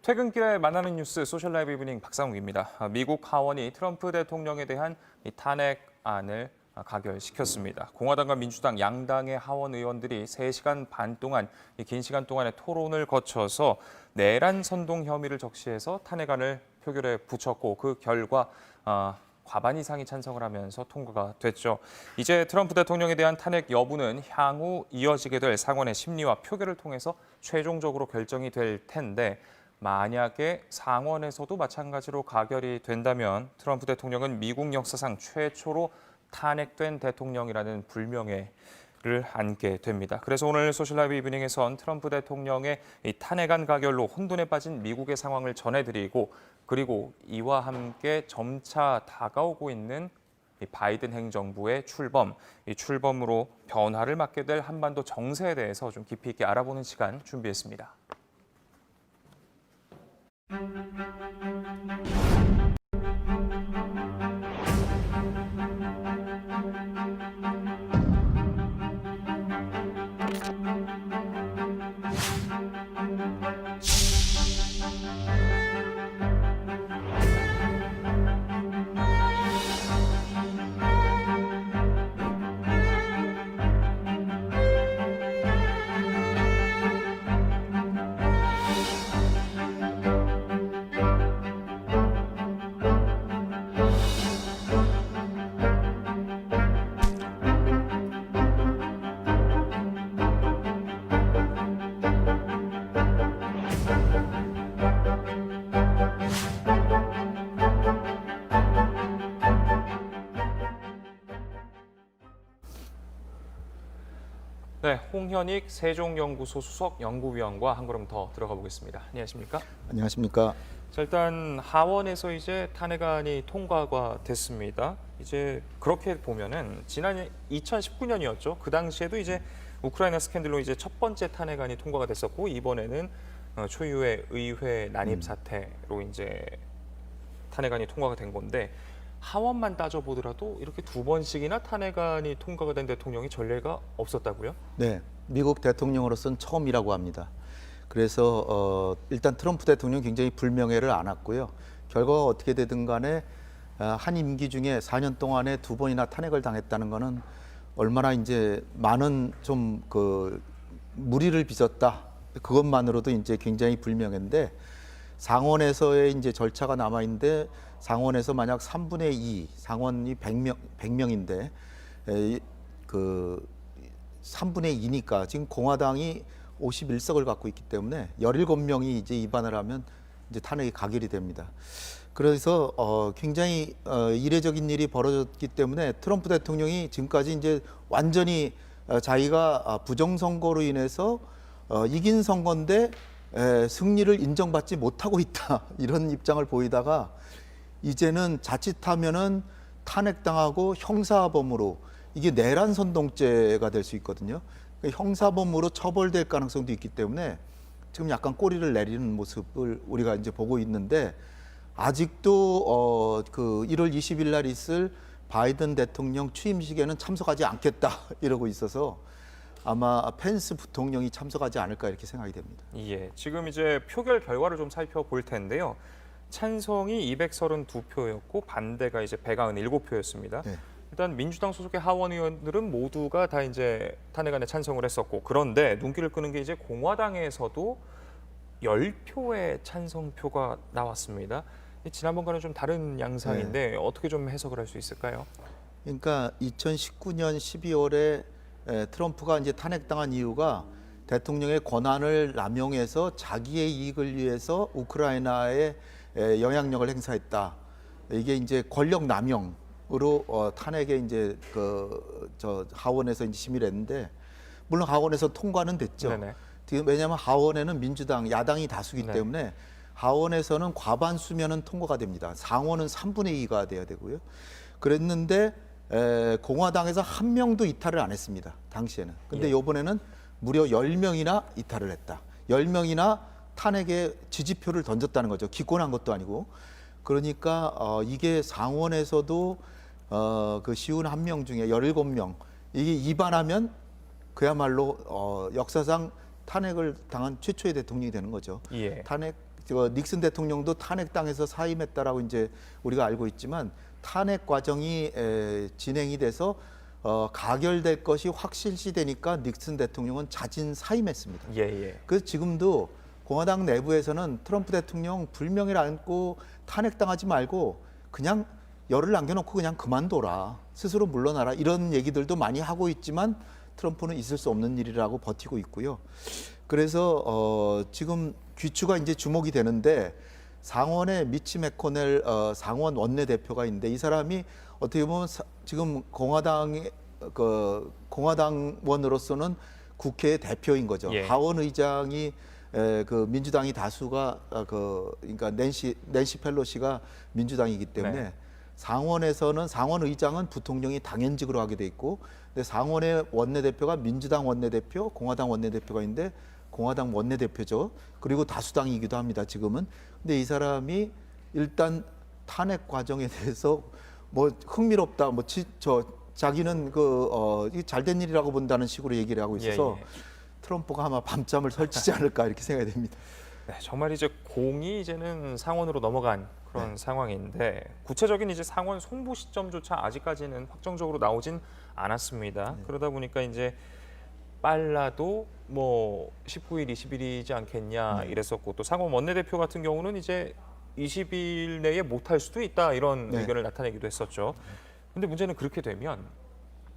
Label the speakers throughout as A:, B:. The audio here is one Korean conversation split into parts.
A: 퇴근길에 만나는 뉴스 소셜라이브 이브닝 박상욱입니다. 미국 하원이 트럼프 대통령에 대한 이 탄핵안을 가결시켰습니다. 공화당과 민주당 양당의 하원 의원들이 3시간 반 동안 긴 시간 동안의 토론을 거쳐서 내란 선동 혐의를 적시해서 탄핵안을 표결에 붙였고 그 결과 과반 이상이 찬성을 하면서 통과가 됐죠. 이제 트럼프 대통령에 대한 탄핵 여부는 향후 이어지게 될 상원의 심리와 표결을 통해서 최종적으로 결정이 될 텐데 만약에 상원에서도 마찬가지로 가결이 된다면 트럼프 대통령은 미국 역사상 최초로 탄핵된 대통령이라는 불명예를 안게 됩니다. 그래서 오늘 소셜라이브 이브닝에선 트럼프 대통령의 이 탄핵안 가결로 혼돈에 빠진 미국의 상황을 전해드리고 그리고 이와 함께 점차 다가오고 있는 이 바이든 행정부의 출범, 이 출범으로 변화를 맞게 될 한반도 정세에 대해서 좀 깊이 있게 알아보는 시간 준비했습니다. 네, 홍현익 세종연구소 수석 연구위원과 한 걸음 더 들어가 보겠습니다. 안녕하십니까?
B: 안녕하십니까?
A: 자, 일단 하원에서 이제 탄핵안이 통과가 됐습니다. 이제 그렇게 보면은 지난 2019년이었죠. 그 당시에도 이제 우크라이나 스캔들로 이제 첫 번째 탄핵안이 통과가 됐었고 이번에는 초유의 의회 난입 사태로 이제 탄핵안이 통과가 된 건데 하원만 따져보더라도 이렇게 두 번씩이나 탄핵안이 통과가 된 대통령이 전례가 없었다고요?
B: 네, 미국 대통령으로서는 처음이라고 합니다. 그래서 일단 트럼프 대통령 굉장히 불명예를 안았고요. 결과가 어떻게 되든 간에 한 임기 중에 4년 동안에 2번이나 탄핵을 당했다는 것은 얼마나 이제 많은 좀 그 무리를 빚었다. 그것만으로도 이제 굉장히 불명예인데 상원에서의 이제 절차가 남아 있는데 상원에서 만약 3분의 2, 상원이 100명인데 그 3분의 2니까 지금 공화당이 51석을 갖고 있기 때문에 17명이 이제 위반을 하면 이제 탄핵이 가결이 됩니다. 그래서 굉장히 이례적인 일이 벌어졌기 때문에 트럼프 대통령이 지금까지 이제 완전히 자기가 부정선거로 인해서 이긴 선거인데 승리를 인정받지 못하고 있다 이런 입장을 보이다가 이제는 자칫하면은 탄핵당하고 형사범으로 이게 내란 선동죄가 될 수 있거든요. 형사범으로 처벌될 가능성도 있기 때문에 지금 약간 꼬리를 내리는 모습을 우리가 이제 보고 있는데 아직도 그 1월 20일 날 있을 바이든 대통령 취임식에는 참석하지 않겠다 이러고 있어서 아마 펜스 부통령이 참석하지 않을까 이렇게 생각이 됩니다.
A: 예, 지금 이제 표결 결과를 좀 살펴볼 텐데요. 찬성이 232표였고 반대가 이제 197표였습니다.
B: 네.
A: 일단 민주당 소속의 하원 의원들은 모두가 다 이제 탄핵안에 찬성을 했었고 그런데 눈길을 끄는 게 이제 공화당에서도 10표의 찬성표가 나왔습니다. 지난번과는 좀 다른 양상인데 어떻게 좀 해석을 할 수 있을까요?
B: 그러니까 2019년 12월에 트럼프가 이제 탄핵당한 이유가 대통령의 권한을 남용해서 자기의 이익을 위해서 우크라이나에 영향력을 행사했다. 이게 이제 권력 남용으로 탄핵에 이제 저 하원에서 이제 심의를 했는데 물론 하원에서 통과는 됐죠.
A: 네네.
B: 왜냐하면 하원에는 민주당 야당이 다수기
A: 네.
B: 때문에 하원에서는 과반수면은 통과가 됩니다. 상원은 3분의 2가 돼야 되고요. 그랬는데 공화당에서 한 명도 이탈을 안 했습니다. 당시에는. 근데 이번에는 무려 10명이나 이탈을 했다. 10명이나 탄핵에 지지표를 던졌다는 거죠. 기권한 것도 아니고. 그러니까 이게 상원에서도 그 쉬운 한 명 중에 17명 이게 위반하면 그야말로 역사상 탄핵을 당한 최초의 대통령이 되는 거죠.
A: 예.
B: 탄핵 닉슨 대통령도 탄핵당해서 사임했다라고 이제 우리가 알고 있지만 탄핵 과정이 진행이 돼서 가결될 것이 확실시되니까 닉슨 대통령은 자진 사임했습니다.
A: 예, 예.
B: 그래서 지금도 공화당 내부에서는 트럼프 대통령 불명예를 안고 탄핵당하지 말고 그냥 열을 남겨놓고 그냥 그만둬라. 스스로 물러나라. 이런 얘기들도 많이 하고 있지만 트럼프는 있을 수 없는 일이라고 버티고 있고요. 그래서 지금 귀추가 이제 주목이 되는데 상원에 미치 매코넬 상원 원내대표가 있는데 이 사람이 어떻게 보면 지금 공화당원으로서는 국회의 대표인 거죠.
A: 예.
B: 하원 의장이 그 민주당이 다수가 그러니까 낸시 펠로시가 민주당이기 때문에
A: 네.
B: 상원에서는 상원 의장은 부통령이 당연직으로 하게 돼 있고, 근데 상원의 원내대표가 민주당 원내대표, 공화당 원내대표가 있는데 공화당 원내대표죠. 그리고 다수당이기도 합니다. 지금은. 근데 이 사람이 일단 탄핵 과정에 대해서 뭐 흥미롭다, 자기는 잘된 일이라고 본다는 식으로 얘기를 하고 있어서
A: 예, 예.
B: 트럼프가 아마 밤잠을 설치지 않을까 이렇게 생각이 됩니다.
A: 네, 정말 이제 공이 이제는 상원으로 넘어간 그런 상황인데 구체적인 이제 상원 송부 시점조차 아직까지는 확정적으로 나오진 않았습니다. 그러다 보니까 이제 빨라도 뭐 19일, 20일이지 않겠냐 이랬었고 또 상원 원내대표 같은 경우는 이제 20일 내에 못할 수도 있다 이런
B: 네.
A: 의견을 나타내기도 했었죠. 근데 문제는 그렇게 되면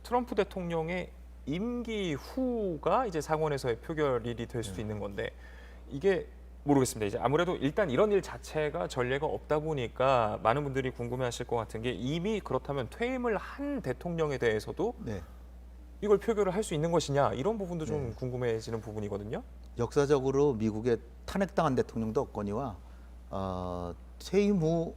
A: 트럼프 대통령의 임기 후가 이제 상원에서의 표결일이 될 수도 있는 건데 이게 모르겠습니다. 이제 아무래도 일단 이런 일 자체가 전례가 없다 보니까 많은 분들이 궁금해하실 것 같은 게 이미 그렇다면 퇴임을 한 대통령에 대해서도
B: 네.
A: 이걸 표결을 할 수 있는 것이냐 이런 부분도 좀 궁금해지는 부분이거든요.
B: 역사적으로 미국의 탄핵당한 대통령도 없거니와 퇴임 후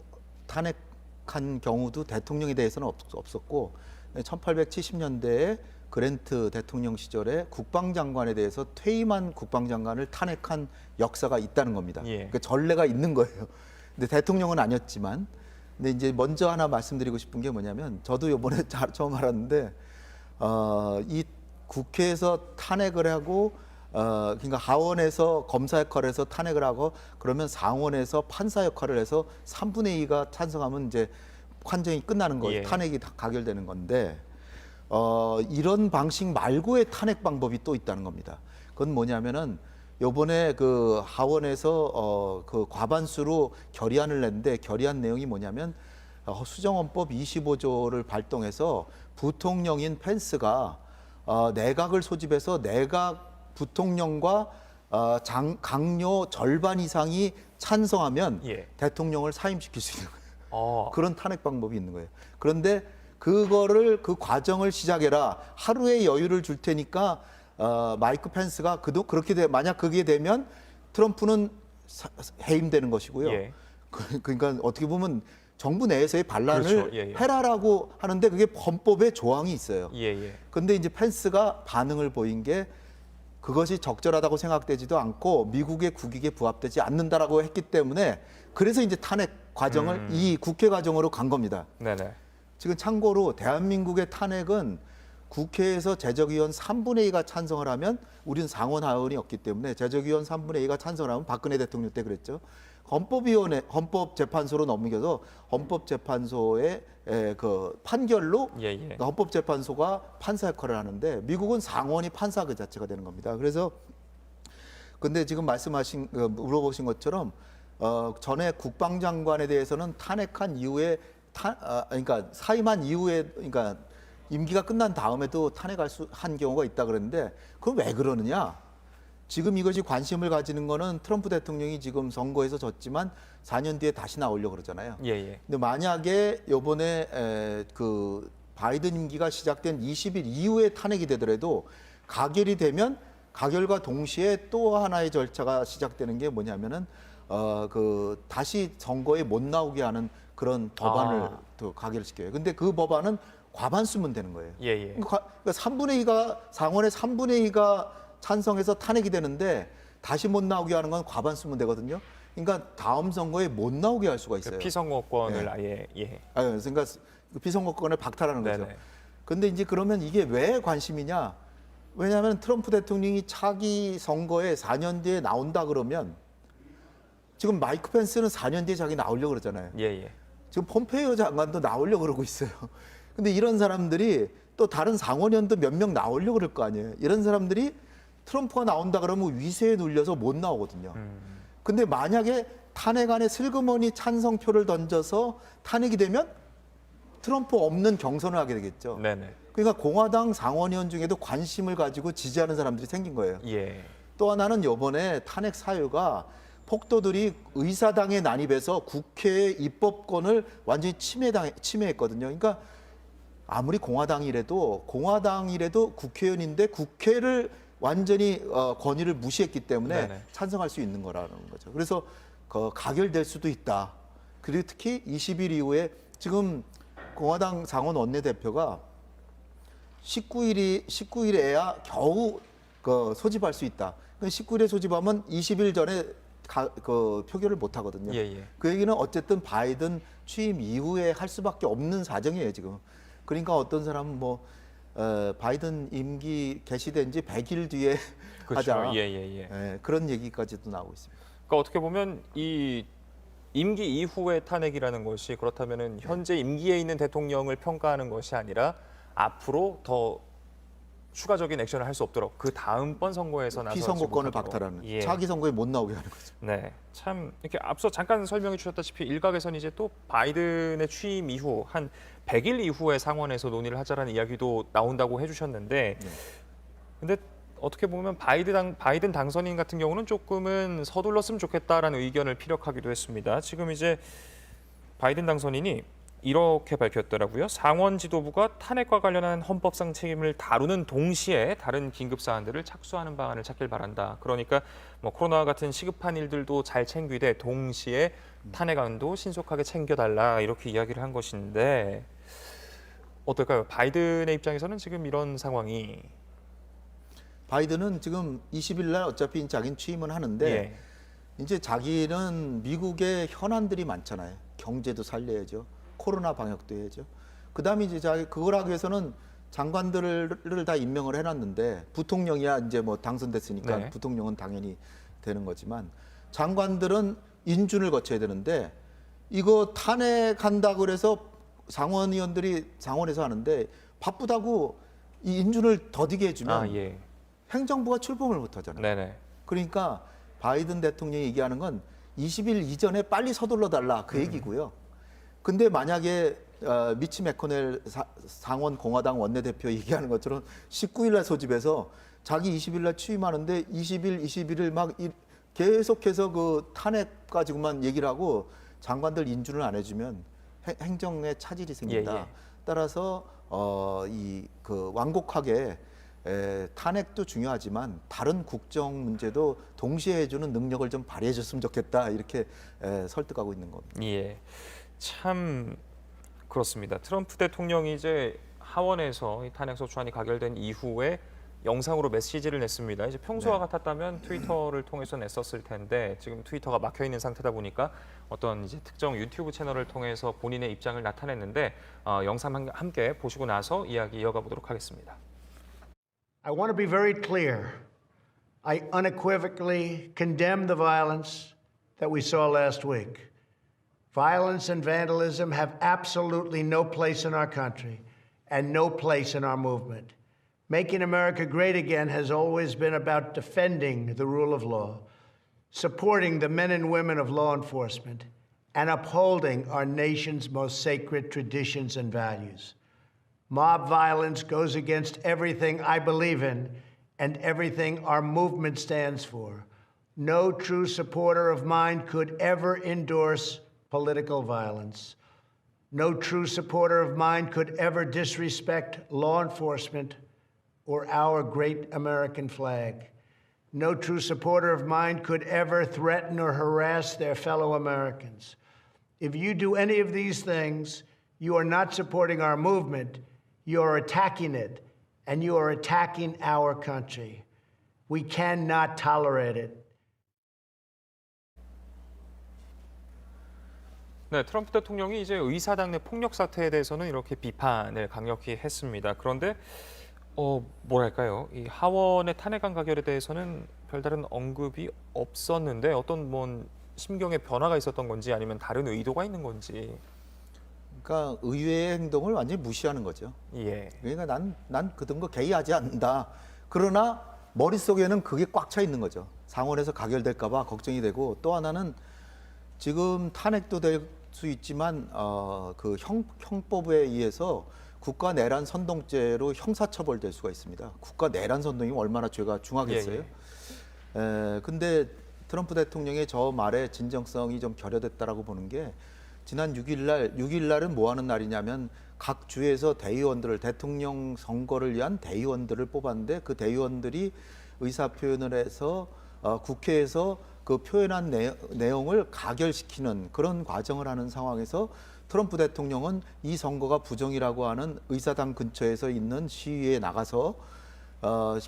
B: 탄핵한 경우도 대통령에 대해서는 없었고 1870년대에 그랜트 대통령 시절에 국방장관에 대해서 퇴임한 국방장관을 탄핵한 역사가 있다는 겁니다.
A: 예.
B: 그러니까 전례가 있는 거예요. 근데 대통령은 아니었지만, 근데 이제 먼저 하나 말씀드리고 싶은 게 뭐냐면 저도 이번에 처음 알았는데 이 국회에서 탄핵을 하고 그러니까 하원에서 검사 역할을 해서 탄핵을 하고 그러면 상원에서 판사 역할을 해서 3분의 2가 찬성하면 이제 판정이 끝나는 거예요.
A: 예.
B: 탄핵이 다 가결되는 건데 이런 방식 말고의 탄핵 방법이 또 있다는 겁니다. 그건 뭐냐면은 요번에 그 하원에서 그 과반수로 결의안을 냈는데 결의안 내용이 뭐냐면 수정헌법 25조를 발동해서 부통령인 펜스가 내각을 소집해서 내각 부통령과 강요 절반 이상이 찬성하면
A: 예.
B: 대통령을 사임시킬 수 있는 거예요.
A: 아,
B: 그런 탄핵 방법이 있는 거예요. 그런데 그 과정을 시작해라. 하루의 여유를 줄 테니까 마이크 펜스가 그렇게 만약 그게 되면 트럼프는 해임되는 것이고요.
A: 예.
B: 그러니까 어떻게 보면 정부 내에서의 반란을
A: 그렇죠. 예, 예.
B: 해라라고 하는데 그게 헌법에 조항이 있어요.
A: 예, 예.
B: 근데 이제 펜스가 반응을 보인 게 그것이 적절하다고 생각되지도 않고 미국의 국익에 부합되지 않는다라고 했기 때문에 그래서 이제 탄핵 과정을 이 국회 과정으로 간 겁니다.
A: 네네.
B: 지금 참고로 대한민국의 탄핵은 국회에서 제적의원 3분의 2가 찬성을 하면 우리는 상원 하원이 없기 때문에 제적의원 3분의 2가 찬성을 하면 박근혜 대통령 때 그랬죠. 헌법재판소로 넘겨서 헌법재판소의 그 판결로
A: 예, 예.
B: 그러니까 헌법재판소가 판사 역할을 하는데 미국은 상원이 판사 그 자체가 되는 겁니다. 그래서 근데 지금 물어보신 것처럼 전에 국방장관에 대해서는 탄핵한 이후에 그러니까 사임한 이후에 그러니까 임기가 끝난 다음에도 탄핵할 한 경우가 있다 그랬는데 그럼 왜 그러느냐? 지금 이것이 관심을 가지는 거는 트럼프 대통령이 지금 선거에서 졌지만 4년 뒤에 다시 나오려고 그러잖아요.
A: 예, 예.
B: 근데 만약에 이번에 그 바이든 임기가 시작된 20일 이후에 탄핵이 되더라도 가결이 되면 가결과 동시에 또 하나의 절차가 시작되는 게 뭐냐면은 그 다시 선거에 못 나오게 하는 그런 법안을 또 가결시켜요. 근데 그 법안은 과반수면 되는 거예요.
A: 예, 예.
B: 그러니까 3분의 2가 상원의 3분의 2가 찬성해서 탄핵이 되는데 다시 못 나오게 하는 건 과반수면 되거든요. 그러니까 다음 선거에 못 나오게 할 수가 있어요.
A: 피선거권을
B: 네.
A: 아예 예.
B: 그러니까 그 비선거권을 박탈하는 거죠.
A: 네네.
B: 근데 이제 그러면 이게 왜 관심이냐? 왜냐하면 트럼프 대통령이 차기 선거에 4년 뒤에 나온다 그러면 지금 마이크 펜스는 4년 뒤에 자기 나오려고 그러잖아요.
A: 예, 예.
B: 지금 폼페이오 장관도 나오려고 그러고 있어요. 근데 이런 사람들이 또 다른 상원의원도 몇 명 나오려고 그럴 거 아니에요. 이런 사람들이 트럼프가 나온다 그러면 위세에 눌려서 못 나오거든요. 근데 만약에 탄핵안에 슬그머니 찬성표를 던져서 탄핵이 되면 트럼프 없는 경선을 하게 되겠죠.
A: 네네.
B: 그러니까 공화당 상원의원 중에도 관심을 가지고 지지하는 사람들이 생긴 거예요.
A: 예.
B: 또 하나는 이번에 탄핵 사유가 폭도들이 의사당에 난입해서 국회의 입법권을 완전히 침해했거든요. 그러니까 아무리 공화당이라도 국회의원인데 국회를 완전히 권위를 무시했기 때문에
A: 네네.
B: 찬성할 수 있는 거라는 거죠. 그래서 가결될 수도 있다. 그리고 특히 20일 이후에 지금 공화당 상원 원내대표가 19일에야 겨우 소집할 수 있다. 19일에 소집하면 20일 전에 표결을 못 하거든요.
A: 예, 예.
B: 그 얘기는 어쨌든 바이든 취임 이후에 할 수밖에 없는 사정이에요, 지금. 그러니까 어떤 사람은 바이든 임기 개시된 지 100일 뒤에
A: 그렇죠.
B: 하자.
A: 예, 예, 예.
B: 예, 그런 얘기까지도 나오고 있습니다.
A: 그러니까 어떻게 보면 이 임기 이후의 탄핵이라는 것이 그렇다면은 현재 임기에 있는 대통령을 평가하는 것이 아니라 앞으로 더 추가적인 액션을 할 수 없도록 그 다음번 선거에서 나서
B: 피선거권을
A: 지목하도록.
B: 박탈하는
A: 예.
B: 차기 선거에 못 나오게 하는 거죠.
A: 네, 참 이렇게 앞서 잠깐 설명해 주셨다시피 일각에서는 이제 또 바이든의 취임 이후 한 100일 이후에 상원에서 논의를 하자라는 이야기도 나온다고 해주셨는데, 근데 어떻게 보면 바이든 당선인 같은 경우는 조금은 서둘렀으면 좋겠다라는 의견을 피력하기도 했습니다. 지금 이제 바이든 당선인이 이렇게 밝혔더라고요. 상원 지도부가 탄핵과 관련한 헌법상 책임을 다루는 동시에 다른 긴급 사안들을 착수하는 방안을 찾길 바란다. 그러니까 뭐 코로나와 같은 시급한 일들도 잘 챙기되 동시에 탄핵안도 신속하게 챙겨달라 이렇게 이야기를 한 것인데 어떨까요? 바이든의 입장에서는 지금 이런 상황이
B: 바이든은 지금 20일 날 어차피 자기는 취임은 하는데
A: 예.
B: 이제 자기는 미국의 현안들이 많잖아요. 경제도 살려야죠. 코로나 방역도 해야죠. 그다음에 이제 자기 그걸 하기 위해서는 장관들을 다 임명을 해놨는데 부통령이야 이제 뭐 당선됐으니까
A: 네.
B: 부통령은 당연히 되는 거지만 장관들은 인준을 거쳐야 되는데 이거 탄핵한다 그래서 상원의원들이 상원에서 하는데 바쁘다고 이 인준을 더디게 해주면
A: 예.
B: 행정부가 출범을 못 하잖아요.
A: 네네.
B: 그러니까 바이든 대통령이 얘기하는 건 20일 이전에 빨리 서둘러 달라 그 얘기고요. 근데 만약에 미치 매코넬 상원 공화당 원내대표 얘기하는 것처럼 19일 날 소집해서 자기 20일 날 취임하는데 20일, 21일 막 계속해서 그 탄핵 가지고만 얘기를 하고 장관들 인준을 안 해주면 행정에 차질이 생긴다.
A: 예, 예.
B: 따라서 완곡하게 탄핵도 중요하지만 다른 국정 문제도 동시에 해주는 능력을 좀 발휘해줬으면 좋겠다 이렇게 설득하고 있는 겁니다.
A: 예, 참 그렇습니다. 트럼프 대통령이 이제 하원에서 이 탄핵 소추안이 가결된 이후에 영상으로 메시지를 냈습니다. 이제 평소와 같았다면 트위터를 통해서 냈었을 텐데 지금 트위터가 막혀 있는 상태다 보니까 어떤 이제 특정 유튜브 채널을 통해서 본인의 입장을 나타냈는데 영상 함께 보시고 나서 이야기 이어가 보도록 하겠습니다.
C: I want to be very clear. I unequivocally condemn the violence that we saw last week. Violence and vandalism have absolutely no place in our country and no place in our movement. Making America great again has always been about defending the rule of law, supporting the men and women of law enforcement, and upholding our nation's most sacred traditions and values. Mob violence goes against everything I believe in and everything our movement stands for. No true supporter of mine could ever endorse political violence. No true supporter of mine could ever disrespect law enforcement or our great American flag. No true supporter of mine could ever threaten or harass their fellow Americans. If you do any of these things, you are not supporting our movement. You are attacking it, and you are attacking our country. We cannot tolerate it.
A: 네, 트럼프 대통령이 이제 의사당 내 폭력 사태에 대해서는 이렇게 비판을 강력히 했습니다. 그런데 뭐랄까요? 이 하원의 탄핵안 가결에 대해서는 별다른 언급이 없었는데 어떤 심경의 변화가 있었던 건지 아니면 다른 의도가 있는 건지.
B: 그러니까 의회의 행동을 완전히 무시하는 거죠.
A: 예.
B: 그러니까 난 그런 거 개의하지 않는다. 그러나 머릿속에는 그게 꽉 차 있는 거죠. 상원에서 가결될까 봐 걱정이 되고, 또 하나는 지금 탄핵도 될 수 있지만 그 형법에 의해서 국가 내란 선동죄로 형사처벌될 수가 있습니다. 국가 내란 선동이면 얼마나 죄가 중하겠어요. 근데 트럼프 대통령의 저 말에 진정성이 좀 결여됐다라고 보는 게, 지난 6일날은 뭐 하는 날이냐면 각 주에서 대의원들을, 대통령 선거를 위한 대의원들을 뽑았는데, 그 대의원들이 의사표현을 해서 국회에서 그 표현한 내용을 가결시키는 그런 과정을 하는 상황에서 트럼프 대통령은 이 선거가 부정이라고 하는 의사당 근처에서 있는 시위에 나가서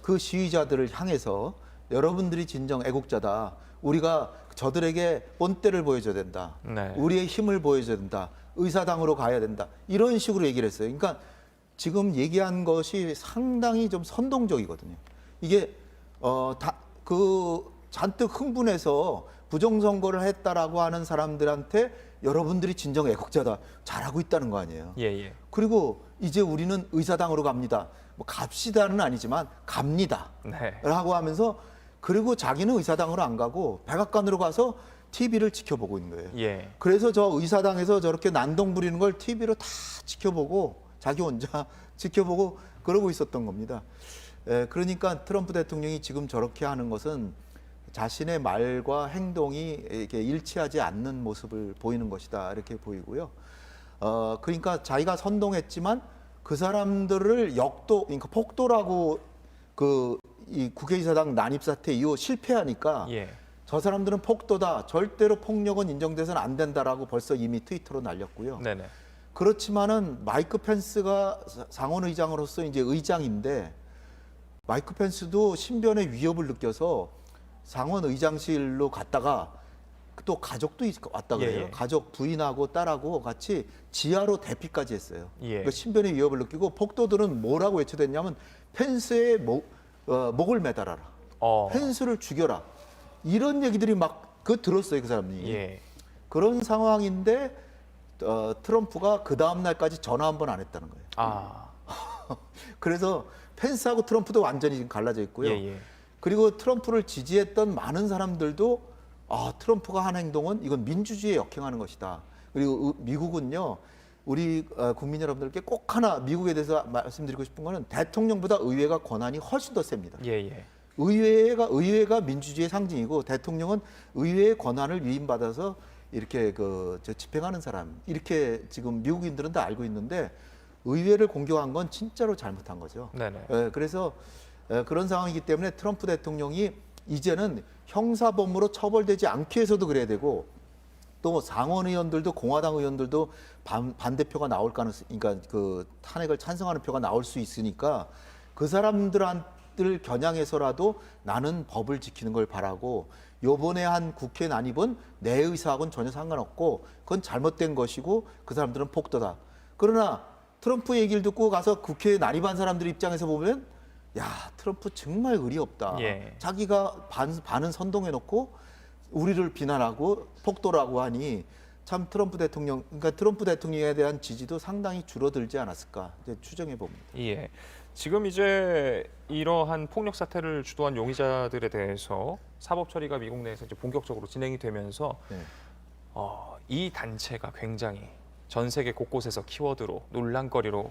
B: 그 시위자들을 향해서 여러분들이 진정 애국자다. 우리가 저들에게 본때를 보여줘야 된다.
A: 네.
B: 우리의 힘을 보여줘야 된다. 의사당으로 가야 된다. 이런 식으로 얘기를 했어요. 그러니까 지금 얘기한 것이 상당히 좀 선동적이거든요. 이게 잔뜩 흥분해서 부정선거를 했다라고 하는 사람들한테 여러분들이 진정 애국자다. 잘하고 있다는 거 아니에요.
A: 예.
B: 그리고 이제 우리는 의사당으로 갑니다. 뭐 갑시다는 아니지만 갑니다.
A: 네.
B: 라고 하면서, 그리고 자기는 의사당으로 안 가고 백악관으로 가서 TV를 지켜보고 있는 거예요.
A: 예.
B: 그래서 저 의사당에서 저렇게 난동 부리는 걸 TV로 다 지켜보고, 자기 혼자 지켜보고 그러고 있었던 겁니다. 그러니까 트럼프 대통령이 지금 저렇게 하는 것은 자신의 말과 행동이 이렇게 일치하지 않는 모습을 보이는 것이다, 이렇게 보이고요. 그러니까 자기가 선동했지만 그 사람들을 그러니까 폭도라고, 이 국회의사당 난입 사태 이후 실패하니까
A: 예.
B: 저 사람들은 폭도다, 절대로 폭력은 인정돼서는 안 된다라고 벌써 이미 트위터로 날렸고요.
A: 네네.
B: 그렇지만은 마이크 펜스가 상원의장으로서 이제 의장인데, 마이크 펜스도 신변의 위협을 느껴서 상원의장실로 갔다가 또 가족도 왔다 그래요.
A: 예.
B: 가족, 부인하고 딸하고 같이 지하로 대피까지 했어요.
A: 예.
B: 그러니까 신변의 위협을 느끼고, 폭도들은 뭐라고 외쳐댔냐면 펜스의 목을 매달아라. 펜스를 죽여라. 이런 얘기들이 막 들었어요, 그 사람이.
A: 예.
B: 그런 상황인데 트럼프가 그 다음 날까지 전화 한 번 안 했다는 거예요.
A: 아.
B: 그래서 펜스하고 트럼프도 완전히 지금 갈라져 있고요.
A: 예.
B: 그리고 트럼프를 지지했던 많은 사람들도 트럼프가 한 행동은 이건 민주주의에 역행하는 것이다. 그리고 미국은요, 우리 국민 여러분들께 꼭 하나 미국에 대해서 말씀드리고 싶은 거는, 대통령보다 의회가 권한이 훨씬 더 셉니다.
A: 예.
B: 의회가 민주주의의 상징이고, 대통령은 의회의 권한을 위임받아서 이렇게 집행하는 사람, 이렇게 지금 미국인들은 다 알고 있는데, 의회를 공격한 건 진짜로 잘못한 거죠.
A: 네네.
B: 그래서 그런 상황이기 때문에 트럼프 대통령이 이제는 형사범으로 처벌되지 않기 위해서도 그래야 되고, 또 상원 의원들도, 공화당 의원들도 반대표가 나올 가능성, 그러니까 그 탄핵을 찬성하는 표가 나올 수 있으니까 그 사람들을 겨냥해서라도 나는 법을 지키는 걸 바라고, 요번에 한 국회 난입은 내 의사하고는 전혀 상관없고 그건 잘못된 것이고 그 사람들은 폭도다. 그러나 트럼프 얘기를 듣고 가서 국회에 난입한 사람들 입장에서 보면, 야, 트럼프 정말 의리 없다.
A: 예.
B: 자기가 반은 선동해놓고 우리를 비난하고 폭도라고 하니, 참 트럼프 대통령에 대한 지지도 상당히 줄어들지 않았을까 이제 추정해 봅니다.
A: 예. 지금 이제 이러한 폭력 사태를 주도한 용의자들에 대해서 사법 처리가 미국 내에서 이제 본격적으로 진행이 되면서
B: 네.
A: 이 단체가 굉장히 전 세계 곳곳에서 키워드로 논란거리로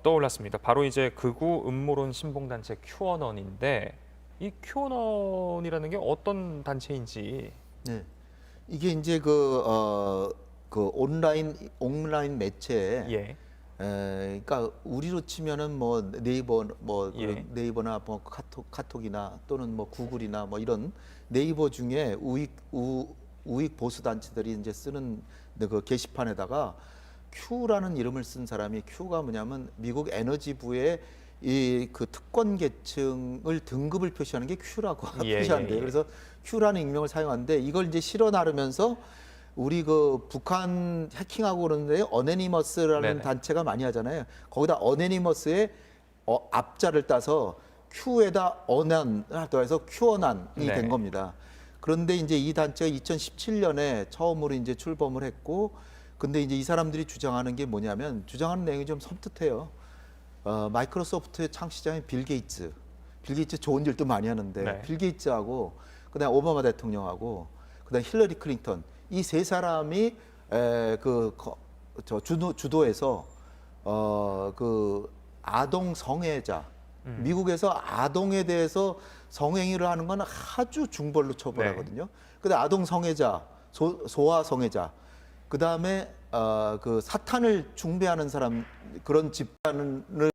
A: 떠올랐습니다. 바로 이제 극우 음모론 신봉 단체 QAnon인데, 이 QAnon이라는 게 어떤 단체인지.
B: 네. 이게 이제 온라인 매체.
A: 예.
B: 그러니까 우리로 치면은 뭐 네이버,
A: 예.
B: 네이버나 뭐 카톡이나 또는 뭐 구글이나 뭐 이런 네이버 중에 우익 보수 단체들이 이제 쓰는 그 게시판에다가 Q라는 이름을 쓴 사람이, Q가 뭐냐면 미국 에너지부의 이 그 특권 계층을 등급을 표시하는 게 Q라고 표시한대요. 그래서 Q라는 익명을 사용하는데, 이걸 이제 실어 나르면서 우리 그 북한 해킹하고 그러는데 어네니머스라는
A: 네네.
B: 단체가 많이 하잖아요. 거기다 어네니머스의 앞자를 따서 Q에다 언안을 더해서 QAnon이
A: 네.
B: 된 겁니다. 그런데 이제 이 단체가 2017년에 처음으로 이제 출범을 했고, 근데 이제 이 사람들이 주장하는 게 뭐냐면, 주장하는 내용이 좀 섬뜩해요. 마이크로소프트의 창시자인 빌 게이츠 좋은 일도 많이 하는데,
A: 네.
B: 빌 게이츠하고 그다음 오바마 대통령하고 그다음 힐러리 클린턴, 이 세 사람이 주도해서 그 아동 성애자, 미국에서 아동에 대해서 성행위를 하는 건 아주 중벌로 처벌하거든요. 근데 아동 성애자, 소아 성애자, 그 다음에 그 사탄을 숭배하는 사람, 그런 집단을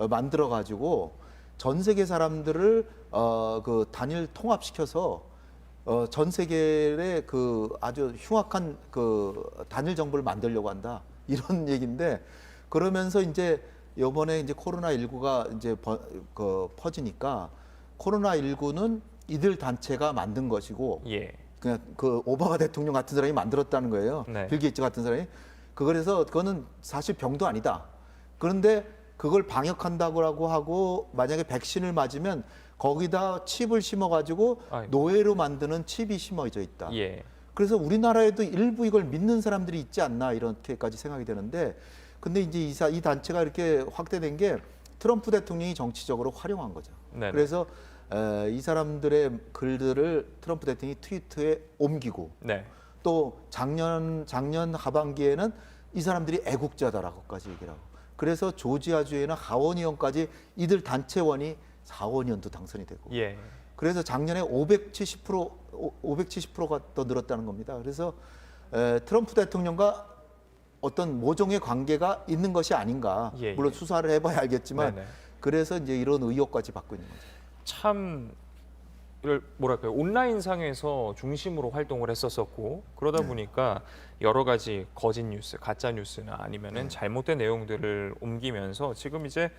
B: 만들어 가지고 전 세계 사람들을 그 단일 통합시켜서 전 세계의 그 아주 흉악한 그 단일 정부를 만들려고 한다, 이런 얘기인데, 그러면서 이제 이번에 이제 코로나19가 이제 퍼지니까 코로나19는 이들 단체가 만든 것이고,
A: 예.
B: 그냥 그 오바마 대통령 같은 사람이 만들었다는 거예요.
A: 네.
B: 빌 게이츠 같은 사람이. 그래서 그거는 사실 병도 아니다. 그런데 그걸 방역한다고 하고 만약에 백신을 맞으면 거기다 칩을 심어가지고
A: 아이고.
B: 노예로 만드는 칩이 심어져 있다.
A: 예.
B: 그래서 우리나라에도 일부 이걸 믿는 사람들이 있지 않나, 이렇게까지 생각이 되는데, 근데 이제 이 단체가 이렇게 확대된 게 트럼프 대통령이 정치적으로 활용한 거죠.
A: 네네.
B: 그래서 이 사람들의 글들을 트럼프 대통령이 트위터에 옮기고,
A: 네.
B: 또 작년 하반기에는 이 사람들이 애국자다라고까지 얘기를 하고, 그래서 조지아주에는 하원 의원까지 이들 단체원이 4원 의원도 당선이 되고,
A: 예.
B: 그래서 작년에 570%가 더 늘었다는 겁니다. 그래서 트럼프 대통령과 어떤 모종의 관계가 있는 것이 아닌가.
A: 예,
B: 물론
A: 예.
B: 수사를 해봐야 알겠지만,
A: 네네.
B: 그래서 이제 이런 의혹까지 받고 있는 거죠.
A: 참 이걸 뭐랄까요, 온라인상에서 중심으로 활동을 했었었고, 그러다 보니까 여러 가지 거짓 뉴스, 가짜 뉴스나 아니면은 잘못된 내용들을 옮기면서 지금 이제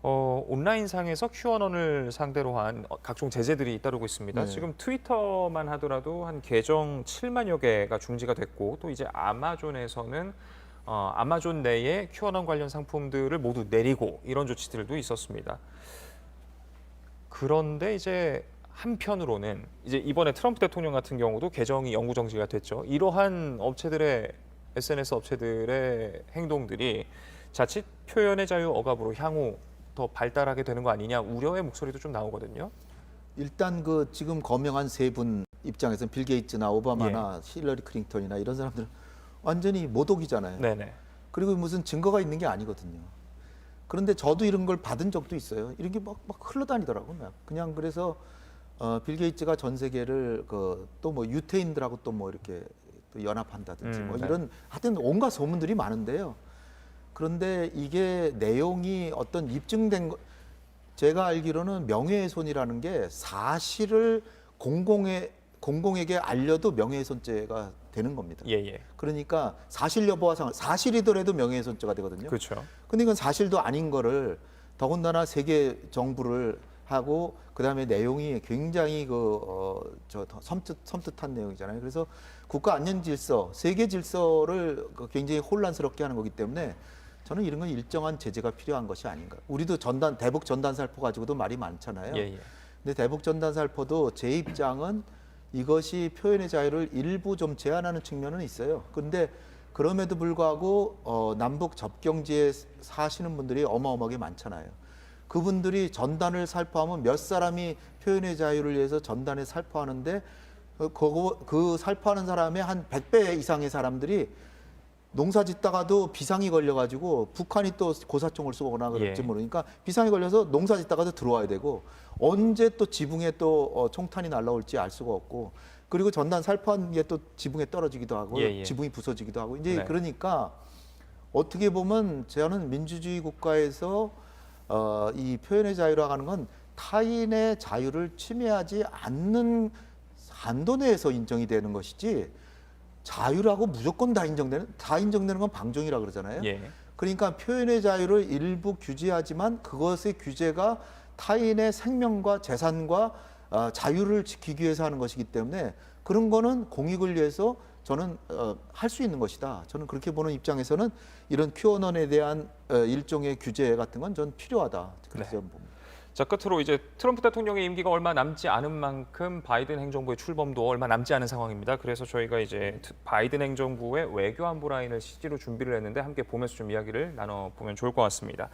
A: 온라인상에서 QAnon을 상대로 한 각종 제재들이 잇따르고 있습니다.
B: 네.
A: 지금 트위터만 하더라도 한 계정 7만여 개가 중지가 됐고, 또 이제 아마존에서는 아마존 내에 QAnon 관련 상품들을 모두 내리고, 이런 조치들도 있었습니다. 그런데 이제 한편으로는 이제 이번에 트럼프 대통령 같은 경우도 계정이 영구 정지가 됐죠. 이러한 업체들의 SNS 업체들의 행동들이 자칫 표현의 자유 억압으로 향후 더 발달하게 되는 거 아니냐, 우려의 목소리도 좀 나오거든요.
B: 일단 그 지금 거명한 세 분 입장에서는 빌 게이츠나 오바마나 힐러리 클린턴이나 이런 사람들은 완전히 모독이잖아요.
A: 네네.
B: 그리고 무슨 증거가 있는 게 아니거든요. 그런데 저도 이런 걸 받은 적도 있어요. 이런 게 막 흘러다니더라고요. 그냥 그래서 빌 게이츠가 전 세계를 또 뭐 유태인들하고 또 뭐 이렇게 또 연합한다든지 뭐
A: 네.
B: 이런 하여튼 온갖 소문들이 많은데요. 그런데 이게 내용이 어떤 입증된 거, 제가 알기로는 명예훼손이라는 게 사실을 공공에게 알려도 명예훼손죄가 되는 겁니다.
A: 예예.
B: 그러니까 사실 여부와 사실이더라도 명예훼손죄가 되거든요.
A: 그렇죠.
B: 근데 이건 사실도 아닌 거를 더군다나 세계 정부를 하고 그다음에 내용이 굉장히 섬뜩한 내용이잖아요. 그래서 국가 안전 질서, 세계 질서를 굉장히 혼란스럽게 하는 거기 때문에 저는 이런 건 일정한 제재가 필요한 것이 아닌가. 우리도 대북 전단 살포 가지고도 말이 많잖아요.
A: 예예.
B: 근데 대북 전단 살포도 제 입장은 이것이 표현의 자유를 일부 좀 제한하는 측면은 있어요. 그런데 그럼에도 불구하고 남북 접경지에 사시는 분들이 어마어마하게 많잖아요. 그분들이 전단을 살포하면 몇 사람이 표현의 자유를 위해서 전단을 살포하는데 그 살포하는 사람의 한 100배 이상의 사람들이 농사 짓다가도 비상이 걸려가지고 북한이 또 고사총을 쏘거나 그럴지 모르니까 비상이 걸려서 농사 짓다가도 들어와야 되고 언제 또 지붕에 또 총탄이 날라올지 알 수가 없고 그리고 전단 살포한 게 또 지붕에 떨어지기도 하고 지붕이 부서지기도 하고 이제 그러니까 어떻게 보면 저는 민주주의 국가에서 이 표현의 자유라고 하는 건 타인의 자유를 침해하지 않는 한도 내에서 인정이 되는 것이지 자유라고 무조건 다 인정되는 건 방종이라 그러잖아요. 그러니까 표현의 자유를 일부 규제하지만 그것의 규제가 타인의 생명과 재산과 자유를 지키기 위해서 하는 것이기 때문에 그런 거는 공익을 위해서 저는 할 수 있는 것이다. 저는 그렇게 보는 입장에서는 이런 QAnon에 대한 일종의 규제 같은 건 전 필요하다. 그렇게 저는 봅니다.
A: 자, 끝으로 이제 트럼프 대통령의 임기가 얼마 남지 않은 만큼 바이든 행정부의 출범도 얼마 남지 않은 상황입니다. 그래서 저희가 이제 바이든 행정부의 외교안보 라인을 CG로 준비를 했는데 함께 보면서 좀 이야기를 나눠보면 좋을 것 같습니다.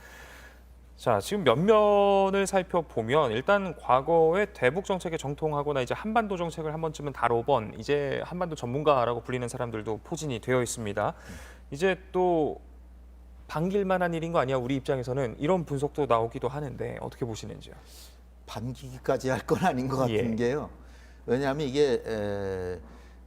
A: 자, 지금 면면을 살펴보면 일단 과거에 대북 정책에 정통하거나 이제 한반도 정책을 한 번쯤은 다뤄본 이제 한반도 전문가라고 불리는 사람들도 포진이 되어 있습니다. 이제 또 반길만한 일인 거 아니야? 우리 입장에서는 이런 분석도 나오기도 하는데 어떻게 보시는지요?
B: 반기기까지 할 건 아닌 것 같은
A: 예.
B: 게요. 왜냐하면 이게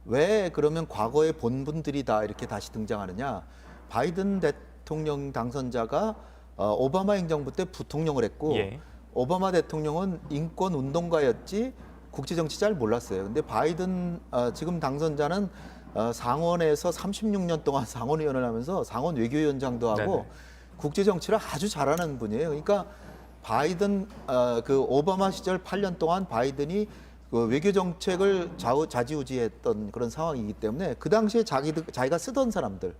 B: 왜 그러면 과거의 본분들이 다 이렇게 다시 등장하느냐? 바이든 대통령 당선자가 오바마 행정부 때 부통령을 했고
A: 예.
B: 오바마 대통령은 인권 운동가였지 국제 정치 잘 몰랐어요. 근데 바이든 지금 당선자는 상원에서 36년 동안 상원 의원을 하면서 상원 외교위원장도 하고
A: 네네.
B: 국제 정치를 아주 잘하는 분이에요. 그러니까 바이든 그 오바마 시절 8년 동안 바이든이 그 외교 정책을 좌지우지했던 그런 상황이기 때문에 그 당시에 자기가 쓰던 사람들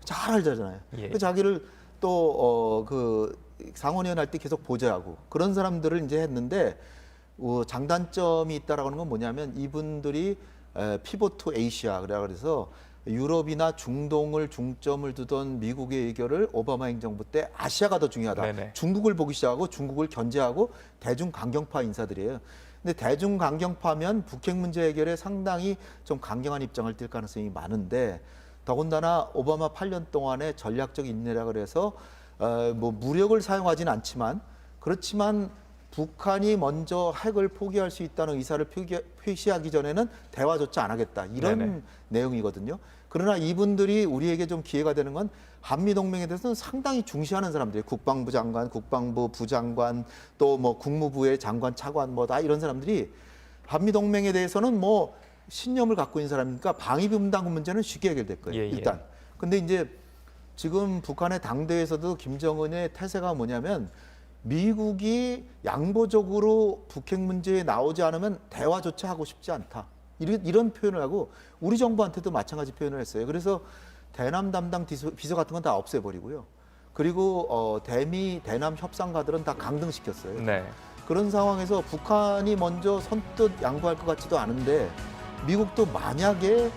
B: 잘 알잖아요.
A: 예.
B: 그 자기를 또 그 상원의원 할 때 계속 보좌하고 그런 사람들을 이제 했는데 장단점이 있다라고 하는 건 뭐냐면 이분들이 피보트 투 에이시아 그래서 유럽이나 중동을 중점을 두던 미국의 의결을 오바마 행정부 때 아시아가 더 중요하다.
A: 네네.
B: 중국을 보기 시작하고 중국을 견제하고 대중 강경파 인사들이에요. 근데 대중 강경파면 북핵 문제 해결에 상당히 좀 강경한 입장을 띨 가능성이 많은데 더군다나 오바마 8년 동안의 전략적 인내라 그래서 뭐 무력을 사용하지는 않지만 그렇지만 북한이 먼저 핵을 포기할 수 있다는 의사를 표시하기 전에는 대화조차 안 하겠다 이런
A: 네네.
B: 내용이거든요. 그러나 이분들이 우리에게 좀 기회가 되는 건 한미 동맹에 대해서는 상당히 중시하는 사람들이에요. 국방부 장관, 국방부 부장관, 또 뭐 국무부의 장관, 차관 뭐 다 이런 사람들이 한미 동맹에 대해서는 뭐 신념을 갖고 있는 사람이니까 방위비분담금 문제는 쉽게 해결될 거예요.
A: 예, 예.
B: 일단. 근데 이제 지금 북한의 당대에서도 김정은의 태세가 뭐냐면 미국이 양보적으로 북핵 문제에 나오지 않으면 대화조차 하고 싶지 않다. 이런 표현을 하고 우리 정부한테도 마찬가지 표현을 했어요. 그래서 대남 담당 비서 같은 건 다 없애버리고요. 그리고 대남 협상가들은 다 강등시켰어요.
A: 네.
B: 그런 상황에서 북한이 먼저 선뜻 양보할 것 같지도 않은데 미국도 만약에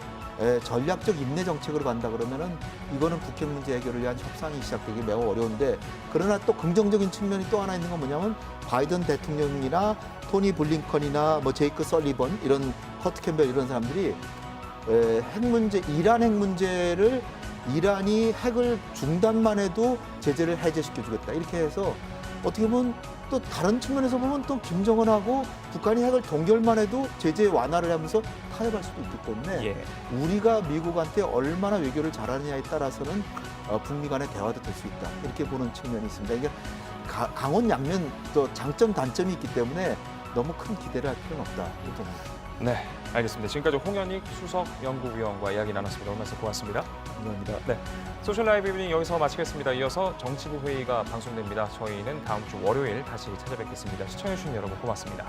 B: 전략적 인내 정책으로 간다 그러면은 이거는 북핵 문제 해결을 위한 협상이 시작되기 매우 어려운데 그러나 또 긍정적인 측면이 또 하나 있는 건 뭐냐면 바이든 대통령이나 토니 블링컨이나 뭐 제이크 설리번 이런 커트 캠벨 이런 사람들이 핵 문제 이란 핵 문제를 이란이 핵을 중단만 해도 제재를 해제시켜 주겠다 이렇게 해서 어떻게 보면 또 다른 측면에서 보면 또 김정은하고 북한이 핵을 동결만 해도 제재 완화를 하면서 타협할 수도 있기 때문에
A: 예.
B: 우리가 미국한테 얼마나 외교를 잘하느냐에 따라서는 북미 간의 대화도 될 수 있다 이렇게 보는 측면이 있습니다. 이게 강원 양면 또 장점 단점이 있기 때문에 너무 큰 기대를 할 필요는 없다 이렇게 봅니다.
A: 네, 알겠습니다. 지금까지 홍현익 수석 연구위원과 이야기 나눴습니다. 오늘 말씀 고맙습니다.
B: 감사합니다.
A: 네, 소셜 라이브 이브닝 여기서 마치겠습니다. 이어서 정치부 회의가 방송됩니다. 저희는 다음 주 월요일 다시 찾아뵙겠습니다. 시청해주신 여러분 고맙습니다.